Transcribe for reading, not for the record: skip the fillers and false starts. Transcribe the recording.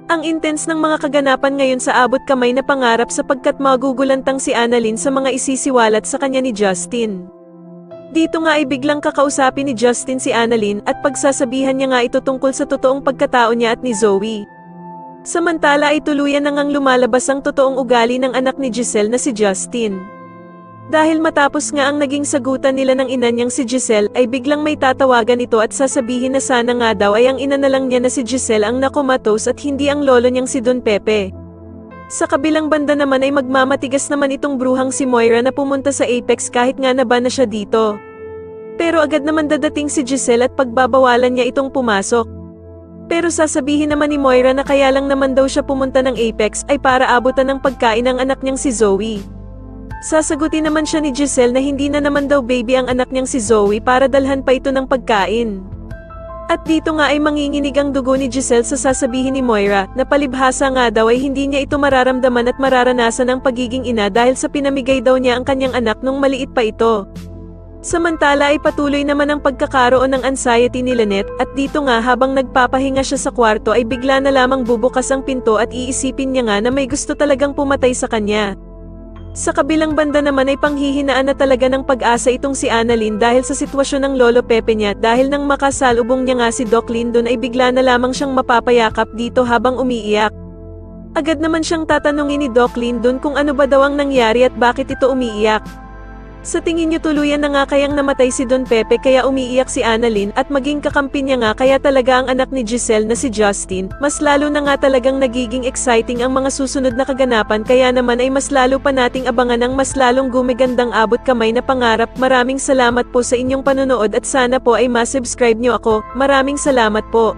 Ang intense ng mga kaganapan ngayon sa abot kamay na pangarap sapagkat magugulantang si Annalyn sa mga isisiwalat sa kanya ni Justin. Dito nga ay biglang kakausapin ni Justin si Annalyn at pagsasabihan niya nga ito tungkol sa totoong pagkatao niya at ni Zoe. Samantala ay tuluyan na ngang lumalabas ang totoong ugali ng anak ni Giselle na si Justin. Dahil matapos nga ang naging sagutan nila ng ina niyang si Giselle ay biglang may tatawagan ito at sasabihin na sana nga daw ay ang ina na lang niya na si Giselle ang nakomatos at hindi ang lolo niyang si Don Pepe. Sa kabilang banda naman ay magmamatigas naman itong bruhang si Moira na pumunta sa Apex kahit nga naba na siya dito. Pero agad naman dadating si Giselle at pagbabawalan niya itong pumasok. Pero sasabihin naman ni Moira na kaya lang naman daw siya pumunta ng Apex ay para abutan ng pagkain ng anak niyang si Zoe. Sasagutin naman siya ni Giselle na hindi na naman daw baby ang anak niyang si Zoe para dalhan pa ito ng pagkain. At dito nga ay manginginig ang dugo ni Giselle sa sasabihin ni Moira na palibhasa nga daw ay hindi niya ito mararamdaman at mararanasan ang pagiging ina dahil sa pinamigay daw niya ang kanyang anak nung maliit pa ito. Samantala ay patuloy naman ang pagkakaroon ng anxiety ni Lynette at dito nga habang nagpapahinga siya sa kwarto ay bigla na lamang bubukas ang pinto at iisipin niya nga na may gusto talagang pumatay sa kanya. Sa kabilang banda naman ay panghihinaan na talaga ng pag-asa itong si Annalyn dahil sa sitwasyon ng Lolo Pepe niya dahil nang makasalubong niya nga si Doc Lyndon ay bigla na lamang siyang mapapayakap dito habang umiiyak. Agad naman siyang tatanungin ni Doc Lyndon kung ano ba daw ang nangyari at bakit ito umiiyak. Sa tingin niyo tuluyan na nga kayang namatay si Don Pepe kaya umiiyak si Annalyn at maging kakampi niya nga kaya talaga ang anak ni Giselle na si Justin, mas lalo na nga talagang nagiging exciting ang mga susunod na kaganapan kaya naman ay mas lalo pa nating abangan ang mas lalong gumigandang abot kamay na pangarap. Maraming salamat po sa inyong panonood at sana po ay ma-subscribe niyo ako. Maraming salamat po.